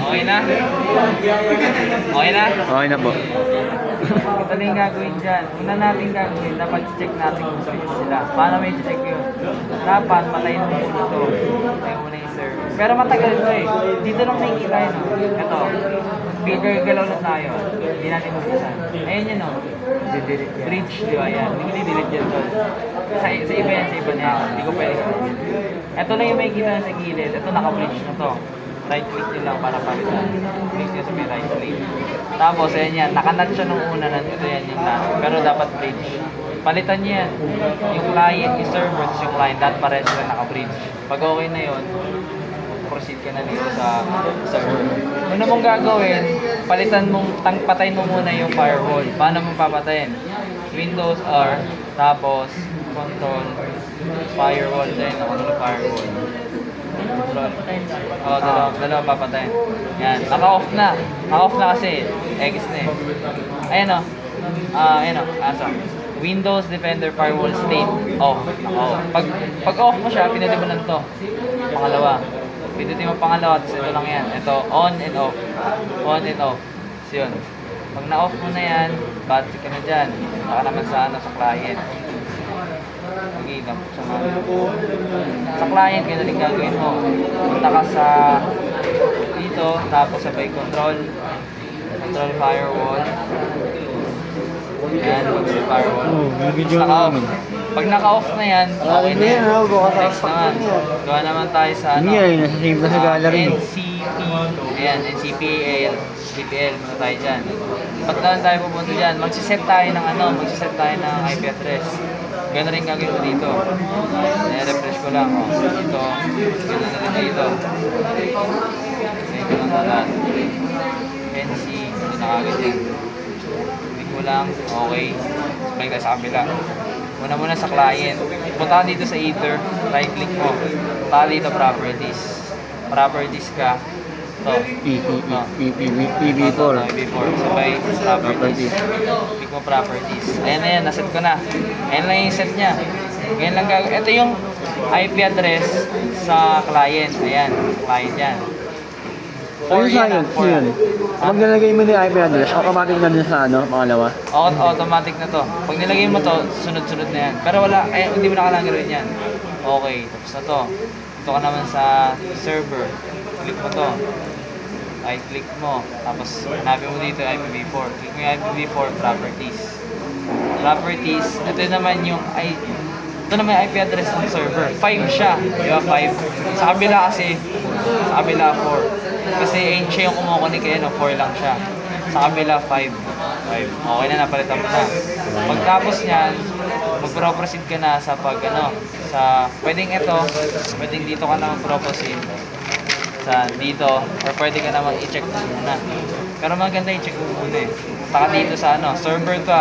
Okay na? Okay na? Okay na po. Ito na yung gagawin dyan. Una natin gagawin, dapat check natin kung switch sila. Paano may check yun? Dapat patayin mo muna ito. Patayin mo na yung server. Pero matagal ito eh. Dito lang nakikita yun. Ito. Galaw na tayo. Hindi natin mabusan. Ayan yun o. Bridge, di ba yan? Hindi ko delete yan doon. Sa iba yan, sa iba na yan. Hindi ko pwede gawin. Ito lang yung makikita sa gilid. Ito naka-bridge na to. Right click nyo lang para palitan. Click nyo sa may right click. Tapos, ayan yan. Nakanat siya nung una. Ito yan yung nut. Pero dapat bridge. Palitan nyo yan. Yung client, yung server, yung client, dapat pares sila naka-bridge. Pag okay na yun, proceed ka na dito sa server. Una mong gagawin, patayin mo muna yung firewall. Paano mong papatayin? Windows R, tapos control, firewall din, control firewall. Dalawa papatayin. Yan, naka-off na. Naka-off na kasi, X na eh. Ayan o. Ayan o, asa. Windows Defender Firewall State, off. Naka-off. Pag off mo siya, pinili mo lang to. Pangalawa. Pindutin mo pangalawa, tapos ito lang yan. Ito, on and off. On and off. So yun. Pag na-off mo na yan, battery ka na dyan. Baka naman sa client. Okay, sa client, ganun din gagawin mo. Punta ka sa dito, tapos sabay control firewall. Yan, control firewall. Pag naka-off na yan, okay na yan. Next naman, gawa naman tayo sa NCP. Ayan, NCPAL. CPL, muna tayo dyan. Pag naman tayo pupunta dyan, magsiset tayo ng IP address. Gano'n rin gagawin mo dito. I-refresh ko lang. Dito, gano'n na rin dito. Ito lang nalan. NC, ito na kagad yan. Click mo lang, okay. Balik tayo sa kabila. Muna sa client. Punta ka dito sa Ether, right click mo. Punta ka dito properties. Properties ka. Ito. EV4. Sabay properties. Click mo properties. Ayan na yan, naset ko na. Ayan lang yung set niya. Ngayon lang gagawin. Ito yung IP address sa client. Ayan, client yan. Ano sa yun? Yun. Pag nilagay mo yung IP address, automatic na din sa pangalawa? Automatic na to. Pag nilagay mo to, sunod-sunod na yan. Pero wala, hindi mo na kailangan gawin yan. Okay, tapos na to. Dito ka naman sa server. Click mo to. Right click mo. Tapos, hanapin mo dito IPv4. Click mo yung IPv4 properties. Properties, ito naman yung IP address ng server. 5 siya. Di ba? 5. Sa kabila kasi, sa kabila 4. Kasi siya yung kumukunik kayo, 4 lang siya. Sa kabila 5. Okay na, napalitan mo na. Pagtapos niyan, mag-proceed ka na sa pwedeng dito ka na mag-proceed sa dito, or pwede ka naman i-check mo muna. Pero maganda i-check mo muna eh. Punta ka dito sa server to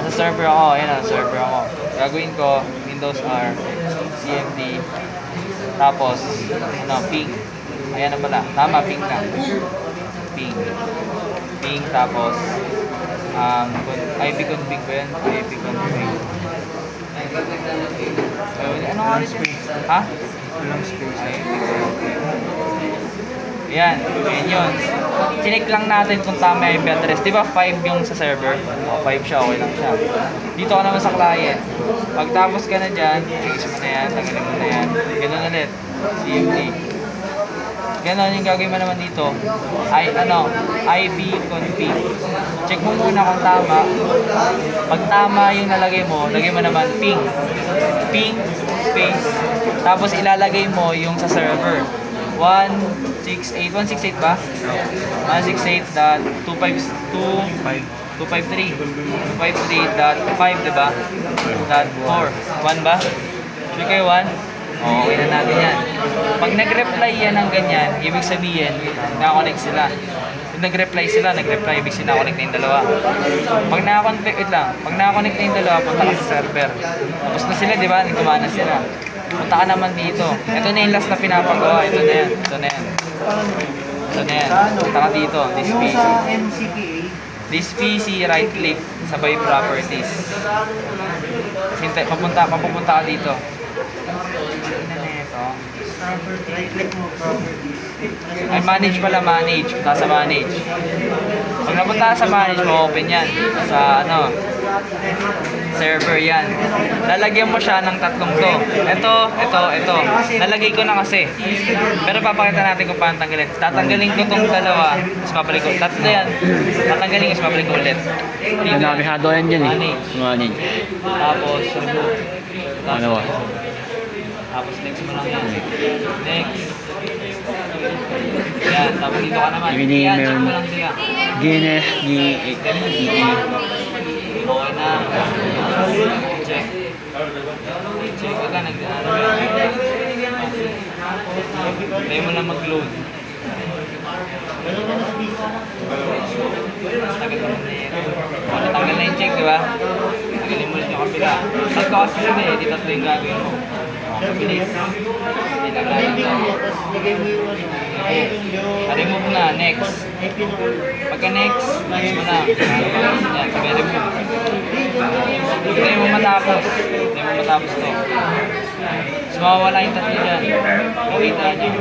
Sa server ako, ayan server ako. Gagawin ko, Windows R, CMD, tapos, ping. Ayan na pala, tama, ping na. Ping, tapos, ipconfig ba yan? Ipconfig. Ano nga rin? Ha? Walang space. Yan yun. Chinek lang natin kung tama yung IP address. Di ba 5 yung sa server? 5 siya, okay lang siya. Dito ka naman sa client. Pagtapos ka na dyan, i-fix mo na yan, tanggalin mo na yan. Ganun ulit. CMD. Ganon yung gagawin mo naman dito. ipconfig. Check mo muna kung tama. Pag tama yung nalagay mo, lagay mo naman ping. Ping, space. Tapos ilalagay mo yung sa server. 168 ba? 168.253.5, diba? .4. 1 ba? Sure kayo 1? Okay na natin yan. Pag nag-reply yan ng ganyan, ibig sabihin, nakakonect sila. Pag nag-reply sila, ibig sabihin nakakonect na yung dalawa. Pag nakakonect na yung dalawa, punta ka sa server. Tapos na sila, di ba? Nagkumana sila. Punta ka naman dito. Ito na yung last na pinapagawa. Ito na yan. Punta ka dito. This PC, right click, sabay properties. Papunta ka dito. Right click mo, properties. Ay, manage pala, manage. Punta sa manage. Pag napunta ka sa manage, ma-open yan. Sa ano, server yan. Lalagyan mo siya ng tatlong to. Ito. Nalagay ko na kasi. Pero papakita natin kung paano tanggalin. Tatanggalin ko tong dalawa, tapos babalik ko. Tatlo yan. Tatanggalin ko, tapos babalik ko ulit. Nanakihado yan dyan eh. Manage. Manage. Tapos, remove. Ano ba? Tapos next mo lang yan. Next. Yan, tapos dito ka naman. Yan, check mo lang siya. Guinness, Okay na. Check. Check. Wag ka nag-ano yan. Try mo lang mag-load. Tagal mo na yan. Natanggal na yung check, di ba? Tagalin mo ulit yung kapila. Tatlo kasi sila eh. Di tatlo yung gagawin mo. Mabilis. Hindi lang natin. Remove na. Next. Pagka next mo na. Yan, sabi remove. Hindi mo matapos. Hindi mo matapos to. So, mawawala yung tatlo dyan. Makita nyo.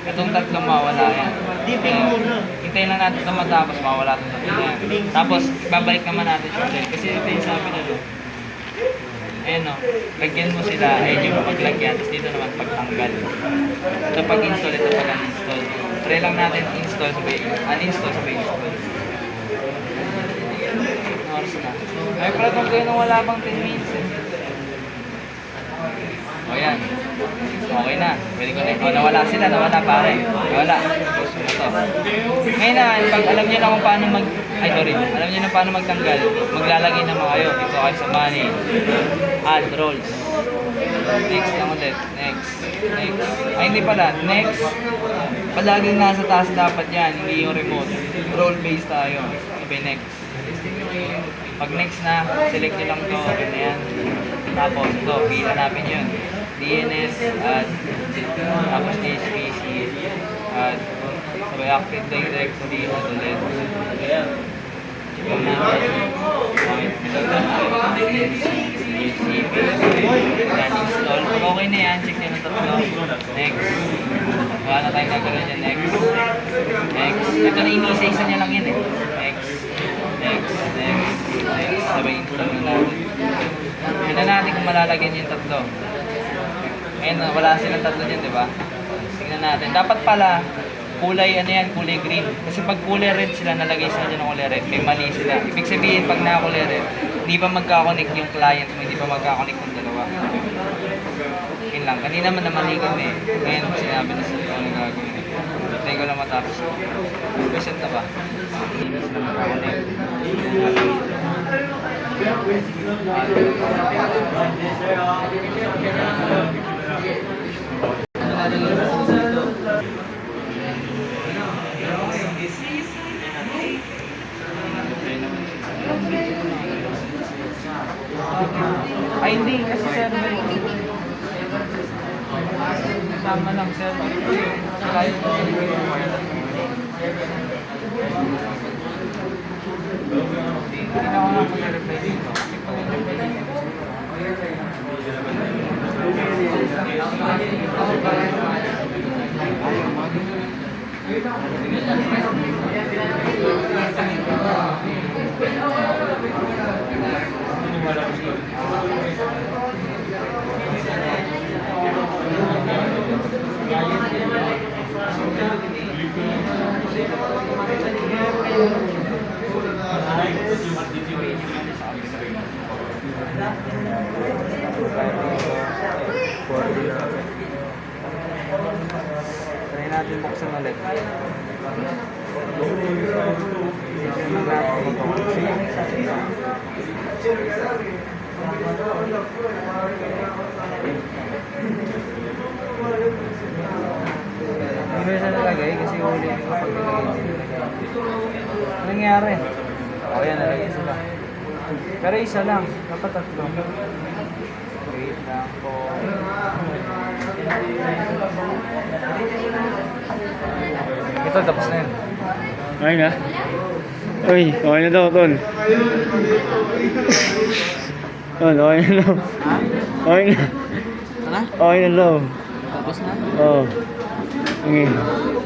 Itong tatlo mawawala yan. Hintayin lang natin ito matapos, mawawala itong tatlo yan. Tapos, babalik naman natin siya ulit. Kasi ito yung sabi na doon. Ayan o, lagyan mo sila, ayun yung maglagyan, tapos dito naman pagtanggal. Ito pag-install, ito pag-uninstall. Try lang natin install sabay, uninstall sabay install. Oras na. Ay pala itong kayo nung wala pang 10 minutes eh. O yan. Okay na. Pwede ko na. O nawala sila, nawala pare. Nawala. Close mo na to. Ngayon naman, pag alam niyo na kung paano alam niyo na paano magtanggal, maglalagay naman kayo. Dito kayo sa money. Add rolls. Next lang ulit. Next. Ay hindi pala. Next. Palaging nasa taas dapat yan. Hindi yung remote. Roll based tayo. Sabi next. Pag next na, select nyo lang to. Okay na yan. Tapos ito, pila namin yun. DNS, add. Tapos DHPC, add. Sabay Active Directory, add ulit. Ayan. Check namin. Yan, install. Pag okay na yan, check nyo ng tatlo. Next. Wala na tayong gagawin dyan. Next. Next. Ito na inisa-isa niya lang yun eh. Next. Sabay install na natin. Tingnan natin kung malalagyan yung tatlo. Ngayon, wala silang tatlo dyan, di ba? Tingnan natin. Dapat pala, kulay kulay green. Kasi pag kulay red sila, nalagay sila dyan ng kulay red. May mali sila. Ibig sabihin, pag nakakulay red, hindi pa magkakonnect yung client mo, hindi pa magkakonnect yung dalawa. Yun lang. Kanina man namali kami. Ngayon, sinabi na sila kung ano gagawin. Tayo ko lang matapos. Present na ba? Hindi na sila magkakonnect. Ay hindi, kasi server. Tama lang, server. Kaya ko hindi na ako nakapag-reply dito. Kasi pag reply dito, try natin buksan ulit. Hindi ba siya nalagay kasi huli ko pag nilagay nila. Ano nangyari? O yan, nalagay sila. Pero isa lang, dapat tatlo. Wait lang po. Ito, tapos na yun. Okay na? Uy, okay na daw, Tol. Tol, okay na daw. Ha? Okay na. Ano? Okay na daw. Tapos na? Oo. Sige.